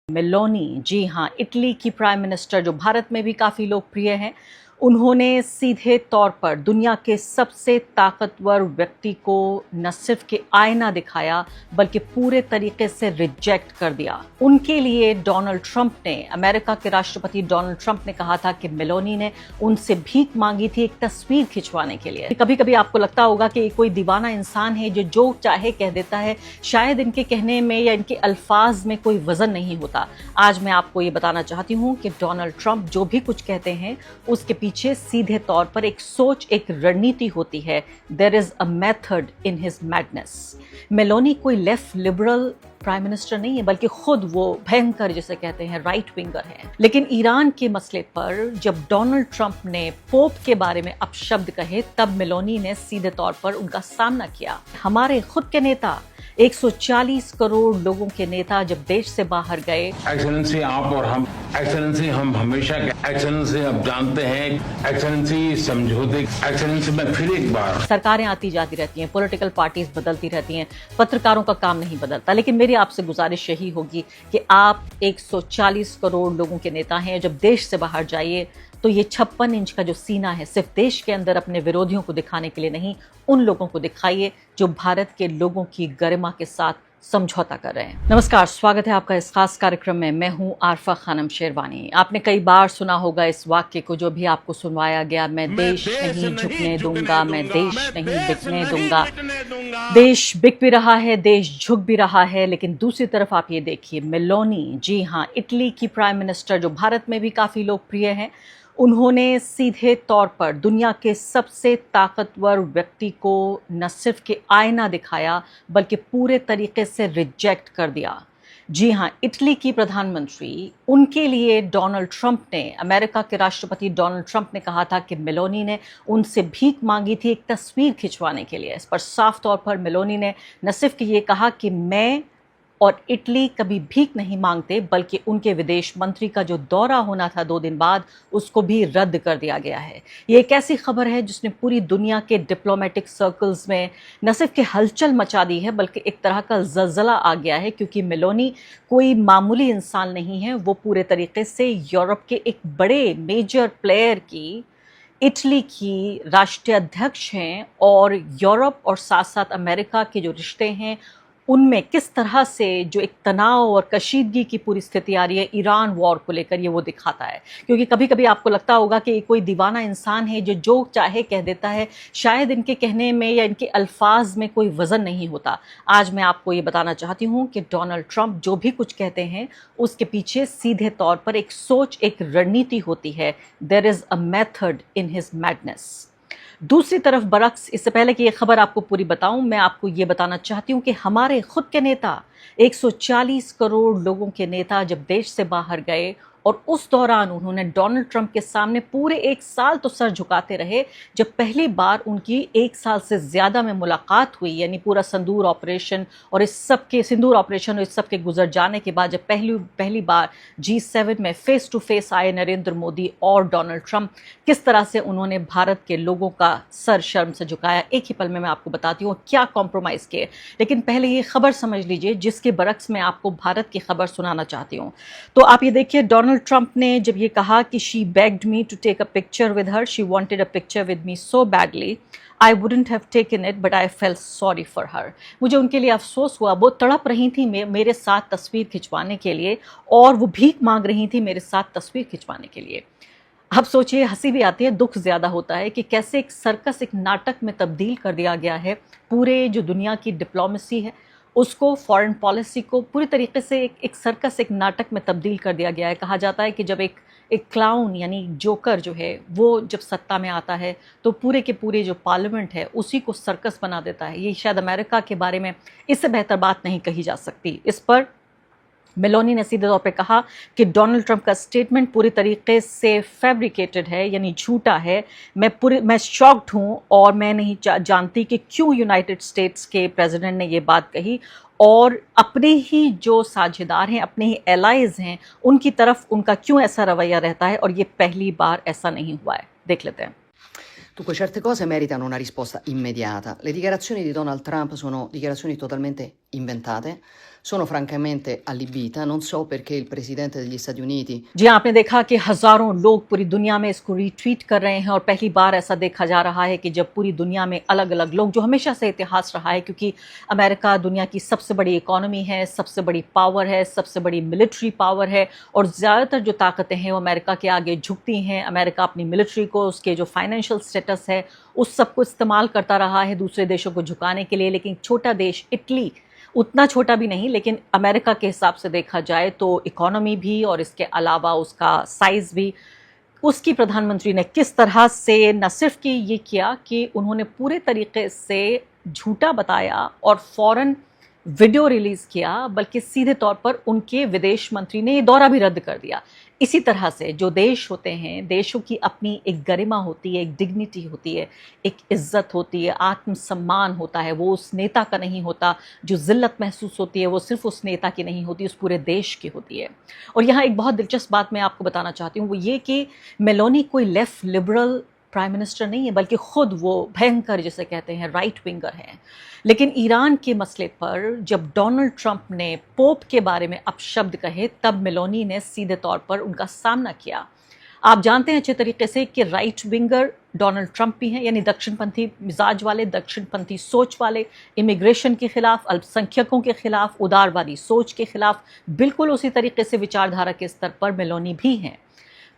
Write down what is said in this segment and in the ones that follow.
Meloni, जी हाँ, Italy की prime minister जो भारत में भी काफ़ी लोकप्रिय हैं, उन्होंने सीधे तौर पर दुनिया के सबसे ताकतवर व्यक्ति को न सिर्फ कि आईना दिखाया बल्कि पूरे तरीके से रिजेक्ट कर दिया। उनके लिए डोनाल्ड ट्रंप ने, अमेरिका के राष्ट्रपति डोनाल्ड ट्रंप ने कहा था कि मेलोनी ने उनसे भीख मांगी थी एक तस्वीर खिंचवाने के लिए। कभी कभी आपको लगता होगा कि कोई दीवाना इंसान है जो चाहे कह देता है, शायद इनके कहने में या इनके अल्फाज में कोई वजन नहीं होता। आज मैं आपको ये बताना चाहती हूँ कि डोनाल्ड ट्रंप जो भी कुछ कहते हैं उसके पीछे सीधे तौर पर एक सोच, एक रणनीति होती है। There is a method in his madness. Meloni कोई लेफ्ट लिबरल प्राइम मिनिस्टर नहीं है, बल्कि खुद वो भयंकर जिसे कहते हैं राइट विंगर है। लेकिन ईरान के मसले पर जब डोनाल्ड ट्रंप ने पोप के बारे में अपशब्द कहे, तब मेलोनी ने सीधे तौर पर उनका सामना किया। हमारे खुद के नेता, 140 करोड़ लोगों के नेता जब देश से बाहर गए। एक्सेलेंसी आप और हम, एक्सेलेंसी हम हमेशा के, एक्सेलेंसी आप जानते हैं, एक्सेलेंसी समझौते, एक्सेलेंसी में फिर एक बार सरकारें आती जाती रहती हैं, पॉलिटिकल पार्टीज बदलती रहती हैं, पत्रकारों का काम नहीं बदलता। लेकिन मेरी आपसे गुजारिश यही होगी कि आप 140 करोड़ लोगों के नेता हैं, जब देश से बाहर जाइए तो ये 56 इंच का जो सीना है सिर्फ देश के अंदर अपने विरोधियों को दिखाने के लिए नहीं, उन लोगों को दिखाइए जो भारत के लोगों की गरिमा के साथ समझौता कर रहे हैं। नमस्कार, स्वागत है आपका इस खास कार्यक्रम में। मैं हूं आरफा खानम शेरवानी। आपने कई बार सुना होगा इस वाक्य को जो भी आपको सुनवाया गया, मैं देश नहीं झुकने दूंगा, मैं देश नहीं बिकने दूंगा। देश बिक भी रहा है, देश झुक भी रहा है। लेकिन दूसरी तरफ आप ये देखिए, मेलोनी, जी हाँ, इटली की प्राइम मिनिस्टर जो भारत में भी काफ़ी लोकप्रिय हैं, उन्होंने सीधे तौर पर दुनिया के सबसे ताकतवर व्यक्ति को न सिर्फ कि आईना दिखाया बल्कि पूरे तरीके से रिजेक्ट कर दिया। जी हाँ, इटली की प्रधानमंत्री, उनके लिए डोनाल्ड ट्रंप ने, अमेरिका के राष्ट्रपति डोनाल्ड ट्रंप ने कहा था कि मेलोनी ने उनसे भीख मांगी थी एक तस्वीर खिंचवाने के लिए। इस पर साफ तौर पर मेलोनी ने न सिर्फ कि ये कहा कि मैं और इटली कभी भीख नहीं मांगते, बल्कि उनके विदेश मंत्री का जो दौरा होना था 2 दिन बाद, उसको भी रद्द कर दिया गया है। ये एक ऐसी खबर है जिसने पूरी दुनिया के डिप्लोमेटिक सर्कल्स में न सिर्फ कि हलचल मचा दी है, बल्कि एक तरह का ज़लज़ला आ गया है। क्योंकि मेलोनी कोई मामूली इंसान नहीं है, वो पूरे तरीके से यूरोप के एक बड़े मेजर प्लेयर की, इटली की राष्ट्रीय अध्यक्ष हैं। और यूरोप और साथ साथ अमेरिका के जो रिश्ते हैं उनमें किस तरह से जो एक तनाव और कशीदगी की पूरी स्थिति आ रही है ईरान वॉर को लेकर, ये वो दिखाता है। क्योंकि कभी कभी आपको लगता होगा कि कोई दीवाना इंसान है जो चाहे कह देता है, शायद इनके कहने में या इनके अल्फाज में कोई वजन नहीं होता। आज मैं आपको ये बताना चाहती हूँ कि डोनाल्ड ट्रंप जो भी कुछ कहते हैं उसके पीछे सीधे तौर पर एक सोच, एक रणनीति होती है। There is a method in his madness. दूसरी तरफ बरक्स, इससे पहले कि ये खबर आपको पूरी बताऊं, मैं आपको ये बताना चाहती हूं कि हमारे खुद के नेता, 140 करोड़ लोगों के नेता जब देश से बाहर गए और उस दौरान उन्होंने डोनाल्ड ट्रंप के सामने पूरे 1 साल तो सर झुकाते रहे। जब पहली बार उनकी 1 साल से ज़्यादा में मुलाकात हुई, यानी पूरा सिंदूर ऑपरेशन और इस सब के गुजर जाने के बाद जब पहली बार G7 में फेस टू फेस आए नरेंद्र मोदी और डोनाल्ड ट्रंप, किस तरह से उन्होंने भारत के लोगों का सर शर्म से झुकाया, एक ही पल में मैं आपको बताती हूँ क्या कॉम्प्रोमाइज़ किए। लेकिन पहले ये खबर समझ लीजिए जिसके बरक्स में आपको भारत की खबर सुनाना चाहती हूँ। तो आप ये देखिए, डोनाल्ड ट्रंप ने जब ये कहा कि she begged me to take a picture with her, she wanted a picture with me so badly, I wouldn't have taken it, but I felt sorry for her. मुझे उनके लिए अफसोस हुआ, वो तड़प रही थी मेरे साथ तस्वीर खिंचवाने के लिए, और वो भीख मांग रही थी मेरे साथ तस्वीर खिंचवाने के लिए। अब सोचिए, हंसी भी आती है, दुख ज़्यादा होता है कि कैसे एक सर्कस, एक नाटक में तब्दील कर दिया गया है। पूरे जो दुनिया की डिप्लोमेसी है उसको, फॉरेन पॉलिसी को पूरी तरीके से एक सर्कस, एक नाटक में तब्दील कर दिया गया है। कहा जाता है कि जब एक क्लाउन यानी जोकर जो है वो जब सत्ता में आता है तो पूरे के पूरे जो पार्लियामेंट है उसी को सर्कस बना देता है। ये शायद अमेरिका के बारे में इससे बेहतर बात नहीं कही जा सकती। इस पर मेलोनी ने सीधे तौर पे कहा कि डोनाल्ड ट्रंप का स्टेटमेंट पूरी तरीके से फैब्रिकेटेड है, यानी झूठा है। मैं शॉक्ड हूँ और मैं नहीं जानती कि क्यों यूनाइटेड स्टेट्स के प्रेसिडेंट ने ये बात कही, और अपने ही जो साझेदार हैं, अपने ही एलाइज हैं, उनकी तरफ उनका क्यों ऐसा रवैया रहता है, और ये पहली बार ऐसा नहीं हुआ है। देख लेते हैं। Dunque, certe cose meritano una risposta immediata. Le dichiarazioni di Donald Trump sono dichiarazioni totalmente inventate, Sono francamente allibita, non so perché il presidente degli Stati Uniti जी हाँ, आपने देखा कि हजारों लोग पूरी दुनिया में इसको रीट्वीट कर रहे हैं और पहली बार ऐसा देखा जा रहा है कि जब पूरी दुनिया में अलग अलग लोग, जो हमेशा से इतिहास रहा है, क्योंकि अमेरिका दुनिया की सबसे बड़ी इकोनॉमी है, सबसे बड़ी पावर है, सबसे बड़ी मिलिट्री पावर है और ज़्यादातर जो ताकतें हैं वो अमेरिका के आगे झुकती हैं। अमेरिका अपनी मिलिट्री को, उसके जो फाइनेंशियल स्टेटस है, उस सब को इस्तेमाल करता रहा है दूसरे देशों को झुकाने के लिए। लेकिन छोटा देश इटली, उतना छोटा भी नहीं लेकिन अमेरिका के हिसाब से देखा जाए तो इकोनॉमी भी और इसके अलावा उसका साइज़ भी, उसकी प्रधानमंत्री ने किस तरह से न सिर्फ कि ये किया कि उन्होंने पूरे तरीके से झूठा बताया और फौरन वीडियो रिलीज किया, बल्कि सीधे तौर पर उनके विदेश मंत्री ने ये दौरा भी रद्द कर दिया। इसी तरह से जो देश होते हैं, देशों की अपनी एक गरिमा होती है, एक डिग्निटी होती है, एक इज्जत होती है, आत्मसम्मान होता है। वो उस नेता का नहीं होता। जो जिल्लत महसूस होती है वो सिर्फ उस नेता की नहीं होती, उस पूरे देश की होती है। और यहाँ एक बहुत दिलचस्प बात मैं आपको बताना चाहती हूँ, वो ये कि मेलोनी कोई लेफ्ट लिबरल प्राइम मिनिस्टर नहीं है, बल्कि खुद वो भयंकर जिसे कहते हैं राइट विंगर हैं। लेकिन ईरान के मसले पर जब डोनाल्ड ट्रंप ने पोप के बारे में अपशब्द कहे, तब मेलोनी ने सीधे तौर पर उनका सामना किया। आप जानते हैं अच्छे तरीके से कि राइट विंगर डोनाल्ड ट्रंप भी हैं, यानी दक्षिणपंथी मिजाज वाले, दक्षिणपंथी सोच वाले, इमिग्रेशन के खिलाफ, अल्पसंख्यकों के खिलाफ, उदारवादी सोच के खिलाफ, बिल्कुल उसी तरीके से विचारधारा के स्तर पर मेलोनी भी हैं।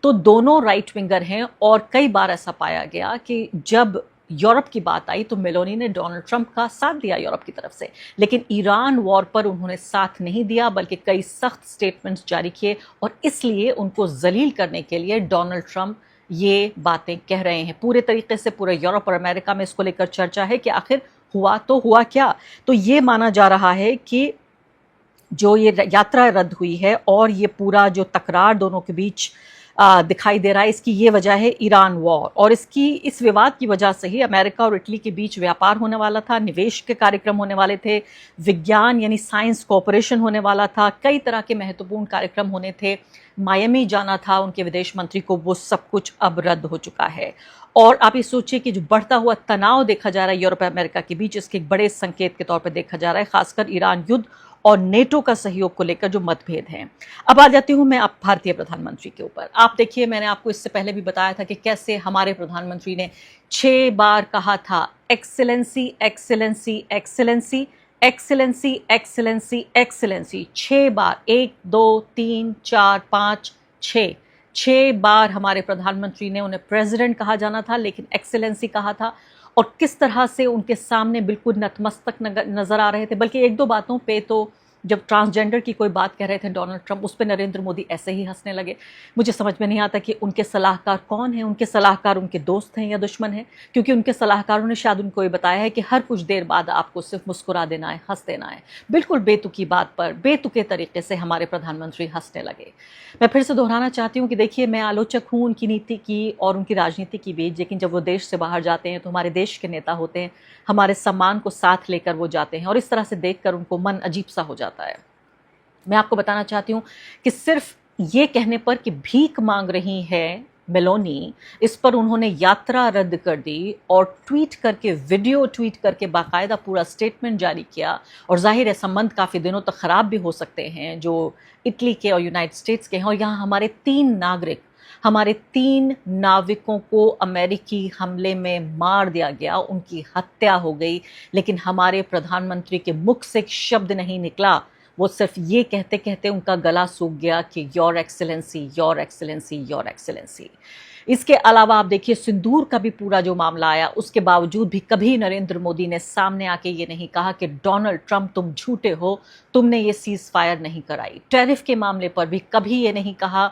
तो दोनों राइट विंगर हैं और कई बार ऐसा पाया गया कि जब यूरोप की बात आई तो मेलोनी ने डोनाल्ड ट्रंप का साथ दिया यूरोप की तरफ से, लेकिन ईरान वॉर पर उन्होंने साथ नहीं दिया, बल्कि कई सख्त स्टेटमेंट्स जारी किए और इसलिए उनको जलील करने के लिए डोनाल्ड ट्रंप ये बातें कह रहे हैं। पूरे तरीके से पूरे यूरोप और अमेरिका में इसको लेकर चर्चा है कि आखिर हुआ तो हुआ क्या। तो ये माना जा रहा है कि जो ये यात्रा रद्द हुई है और ये पूरा जो तकरार दोनों के बीच दिखाई दे रहा है, इसकी ये वजह है ईरान वॉर। और इस विवाद की वजह से ही अमेरिका और इटली के बीच व्यापार होने वाला था, निवेश के कार्यक्रम होने वाले थे, विज्ञान यानी साइंस कोऑपरेशन होने वाला था, कई तरह के महत्वपूर्ण कार्यक्रम होने थे, मायामी जाना था उनके विदेश मंत्री को, वो सब कुछ अब रद्द हो चुका है। और आप ये सोचिए कि जो बढ़ता हुआ तनाव देखा जा रहा है यूरोप और अमेरिका के बीच, इसके एक बड़े संकेत के तौर पर देखा जा रहा है, खासकर ईरान युद्ध और नेटो का सहयोग को लेकर जो मतभेद हैं। अब आ जाती हूँ मैं अब भारतीय प्रधानमंत्री के ऊपर। आप देखिए, मैंने आपको इससे पहले भी बताया था कि कैसे हमारे प्रधानमंत्री ने 6 बार कहा था excellency excellency excellency excellency excellency excellency. 6 बार, 1 2 3 4 5 6 बार हमारे प्रधानमंत्री ने उन्हें प्रेसिडेंट कहा जाना था, लेकिन एक्सीलेंसी कहा था। और किस तरह से उनके सामने बिल्कुल नतमस्तक नजर आ रहे थे। बल्कि एक दो बातों पे तो जब ट्रांसजेंडर की कोई बात कह रहे थे डोनाल्ड ट्रंप, उस पर नरेंद्र मोदी ऐसे ही हंसने लगे। मुझे समझ में नहीं आता कि उनके सलाहकार कौन हैं, उनके सलाहकार उनके दोस्त हैं या दुश्मन हैं, क्योंकि उनके सलाहकारों ने शायद उनको ये बताया है कि हर कुछ देर बाद आपको सिर्फ मुस्कुरा देना है, हंस देना है। बिल्कुल बेतुकी बात पर बेतुके तरीके से हमारे प्रधानमंत्री हंसने लगे। मैं फिर से दोहराना चाहती हूँ कि देखिए, मैं आलोचक हूँ उनकी नीति की और उनकी राजनीति की भी, लेकिन जब वो देश से बाहर जाते हैं तो हमारे देश के नेता होते हैं, हमारे सम्मान को साथ लेकर वो जाते हैं और इस तरह से देखकर उनको मन अजीब सा हो जाता है। मैं आपको बताना चाहती हूँ कि सिर्फ ये कहने पर कि भीख मांग रही है मेलोनी, इस पर उन्होंने यात्रा रद्द कर दी और ट्वीट करके, वीडियो ट्वीट करके बाकायदा पूरा स्टेटमेंट जारी किया। और जाहिर है संबंध काफ़ी दिनों तक ख़राब भी हो सकते हैं जो इटली के और यूनाइटेड स्टेट्स के हैं। और यहाँ हमारे 3 नाविकों को अमेरिकी हमले में मार दिया गया, उनकी हत्या हो गई, लेकिन हमारे प्रधानमंत्री के मुख से एक शब्द नहीं निकला। वो सिर्फ ये कहते कहते उनका गला सूख गया कि your excellency, your excellency, your excellency. इसके अलावा आप देखिए, सिंदूर का भी पूरा जो मामला आया, उसके बावजूद भी कभी नरेंद्र मोदी ने सामने आके ये नहीं कहा कि डोनाल्ड ट्रंप तुम झूठे हो, तुमने ये सीज फायर नहीं कराई। टैरिफ के मामले पर भी कभी ये नहीं कहा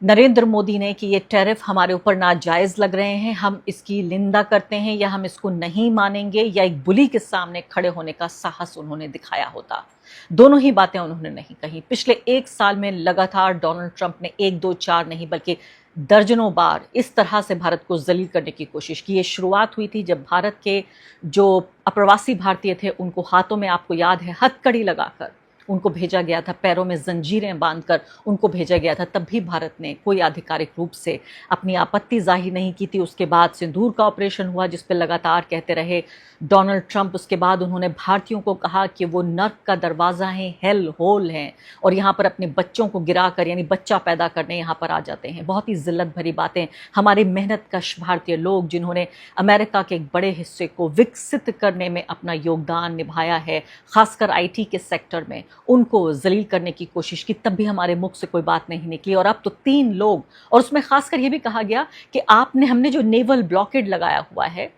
नरेंद्र मोदी ने कि ये टैरिफ हमारे ऊपर नाजायज़ लग रहे हैं, हम इसकी निंदा करते हैं या हम इसको नहीं मानेंगे, या एक बुली के सामने खड़े होने का साहस उन्होंने दिखाया होता। दोनों ही बातें उन्होंने नहीं कही। पिछले 1 साल में लगातार डोनाल्ड ट्रंप ने 1 2 4 नहीं बल्कि दर्जनों बार इस तरह से भारत को जलील करने की कोशिश की। ये शुरुआत हुई थी जब भारत के जो अप्रवासी भारतीय थे, उनको हाथों में, आपको याद है, हथकड़ी लगाकर उनको भेजा गया था, पैरों में जंजीरें बांधकर उनको भेजा गया था, तब भी भारत ने कोई आधिकारिक रूप से अपनी आपत्ति जाहिर नहीं की थी। उसके बाद सिंदूर का ऑपरेशन हुआ जिस पर लगातार कहते रहे डोनाल्ड ट्रंप। उसके बाद उन्होंने भारतीयों को कहा कि वो नर्क का दरवाज़ा है, हेल होल हैं, और यहाँ पर अपने बच्चों को गिरा कर यानी बच्चा पैदा करने यहाँ पर आ जाते हैं। बहुत ही जिल्लत भरी बातें। हमारे मेहनतकश भारतीय लोग जिन्होंने अमेरिका के एक बड़े हिस्से को विकसित करने में अपना योगदान निभाया है, खासकर आईटी के सेक्टर में, उनको जलील करने की कोशिश की, तब भी हमारे मुख से कोई बात नहीं निकली। और अब तो 3 लोग, और उसमें खासकर ये भी कहा गया कि हमने जो नेवल ब्लॉकेड लगाया हुआ है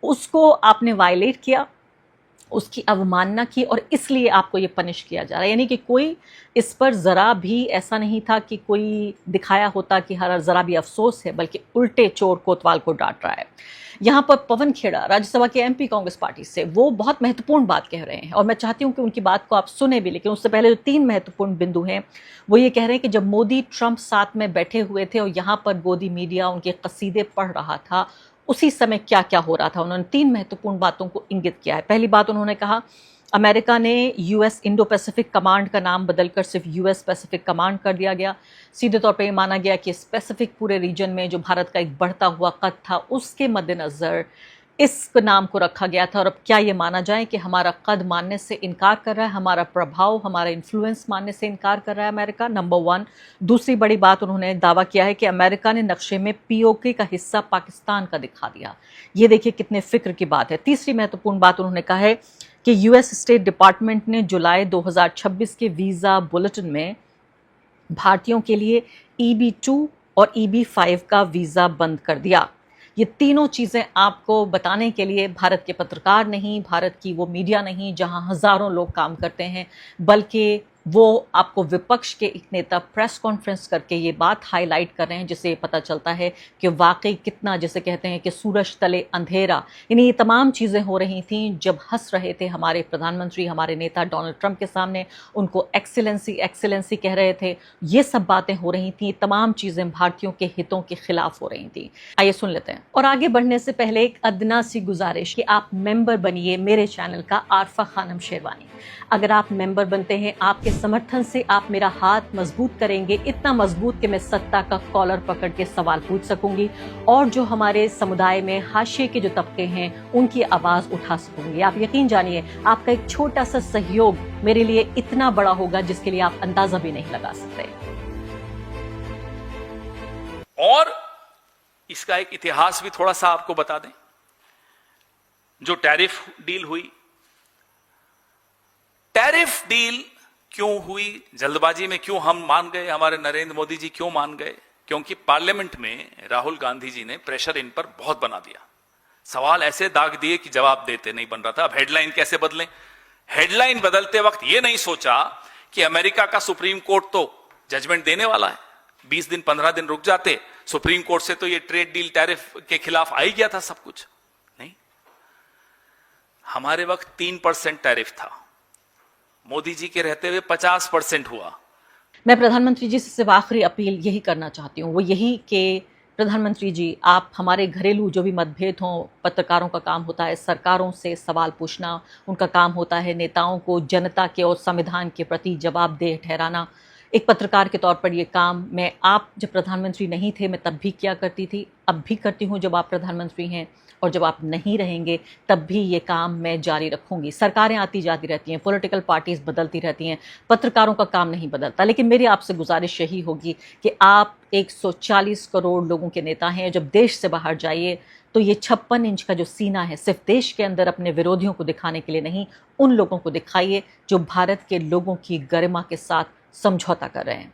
उसको आपने वायलेट किया, उसकी अवमानना की, और इसलिए आपको ये पनिश किया जा रहा है। यानी कि कोई इस पर ज़रा भी ऐसा नहीं था कि कोई दिखाया होता कि हर ज़रा भी अफसोस है, बल्कि उल्टे चोर कोतवाल को डांट रहा है। यहाँ पर पवन खेड़ा राज्यसभा के एमपी कांग्रेस पार्टी से, वो बहुत महत्वपूर्ण बात कह रहे हैं और मैं चाहती हूँ कि उनकी बात को आप सुने भी। लेकिन उससे पहले जो 3 महत्वपूर्ण बिंदु हैं वो ये कह रहे हैं कि जब मोदी ट्रंप साथ में बैठे हुए थे और यहाँ पर गोदी मीडिया उनके कसीदे पढ़ रहा था, उसी समय क्या क्या हो रहा था। उन्होंने 3 महत्वपूर्ण बातों को इंगित किया है। पहली बात उन्होंने कहा, अमेरिका ने यूएस इंडो पैसिफिक कमांड का नाम बदलकर सिर्फ यूएस पैसिफिक कमांड कर दिया गया। सीधे तौर पे ये माना गया कि स्पेसिफिक पूरे रीजन में जो भारत का एक बढ़ता हुआ कद था उसके मद्देनज़र इस नाम को रखा गया था। और अब क्या ये माना जाए कि हमारा कद मानने से इनकार कर रहा है, हमारा प्रभाव, हमारा इन्फ्लुएंस मानने से इनकार कर रहा है अमेरिका, नंबर 1। दूसरी बड़ी बात उन्होंने दावा किया है कि अमेरिका ने नक्शे में पीओके का हिस्सा पाकिस्तान का दिखा दिया। ये देखिए कितने फिक्र की बात है। तीसरी महत्वपूर्ण बात उन्होंने कहा है कि यूएस स्टेट डिपार्टमेंट ने जुलाई 2026 के वीज़ा बुलेटिन में भारतीयों के लिए EB2 और EB5 का वीज़ा बंद कर दिया। ये तीनों चीज़ें आपको बताने के लिए भारत के पत्रकार नहीं, भारत की वो मीडिया नहीं जहां हज़ारों लोग काम करते हैं, बल्कि वो आपको विपक्ष के एक नेता प्रेस कॉन्फ्रेंस करके ये बात हाईलाइट कर रहे हैं, जिससे ये पता चलता है कि वाकई कितना, जिसे कहते हैं कि सूरज तले अंधेरा, यानी ये तमाम चीज़ें हो रही थीं जब हंस रहे थे हमारे प्रधानमंत्री, हमारे नेता डोनाल्ड ट्रंप के सामने, उनको एक्सीलेंसी एक्सीलेंसी कह रहे थे। ये सब बातें हो रही थीं, तमाम चीज़ें भारतीयों के हितों के खिलाफ हो रही थी। आइए सुन लेते हैं। और आगे बढ़ने से पहले एक अदना सी गुजारिश कि आप मेंबर बनिए मेरे चैनल का आरफा खानम शेरवानी। अगर आप मेंबर बनते हैं, आपके समर्थन से आप मेरा हाथ मजबूत करेंगे, इतना मजबूत कि मैं सत्ता का कॉलर पकड़ के सवाल पूछ सकूंगी और जो हमारे समुदाय में हाशिए के जो तबके हैं उनकी आवाज उठा सकूंगी। आप यकीन जानिए, आपका एक छोटा सा सहयोग मेरे लिए इतना बड़ा होगा जिसके लिए आप अंदाजा भी नहीं लगा सकते। और इसका एक इतिहास भी थोड़ा सा आपको बता दें। जो टैरिफ डील हुई, टैरिफ डील क्यों हुई, जल्दबाजी में क्यों हम मान गए, हमारे नरेंद्र मोदी जी क्यों मान गए? क्योंकि पार्लियामेंट में राहुल गांधी जी ने प्रेशर इन पर बहुत बना दिया, सवाल ऐसे दाग दिए कि जवाब देते नहीं बन रहा था। अब हेडलाइन कैसे बदलें? हेडलाइन बदलते वक्त यह नहीं सोचा कि अमेरिका का सुप्रीम कोर्ट तो जजमेंट देने वाला है, 20 दिन 15 दिन रुक जाते, सुप्रीम कोर्ट से तो ये ट्रेड डील टैरिफ के खिलाफ आ ही गया था सब कुछ। नहीं, हमारे वक्त 3% टैरिफ था, मोदी जी के रहते हुए 50% हुआ। मैं प्रधानमंत्री जी से सिर्फ आखिरी अपील यही करना चाहती हूँ, वो यही कि प्रधानमंत्री जी, आप हमारे घरेलू जो भी मतभेद हों, पत्रकारों का काम होता है सरकारों से सवाल पूछना, उनका काम होता है नेताओं को जनता के और संविधान के प्रति जवाबदेह ठहराना। एक पत्रकार के तौर पर ये काम मैं, आप जब प्रधानमंत्री नहीं थे मैं तब भी किया करती थी, अब भी करती हूँ जब आप प्रधानमंत्री हैं, और जब आप नहीं रहेंगे तब भी ये काम मैं जारी रखूंगी। सरकारें आती जाती रहती हैं, पॉलिटिकल पार्टीज बदलती रहती हैं, पत्रकारों का काम नहीं बदलता। लेकिन मेरी आपसे गुजारिश यही होगी कि आप 140 करोड़ लोगों के नेता हैं। जब देश से बाहर जाइए तो ये 56 इंच का जो सीना है सिर्फ देश के अंदर अपने विरोधियों को दिखाने के लिए नहीं, उन लोगों को दिखाइए जो भारत के लोगों की गरिमा के साथ समझौता कर रहे हैं।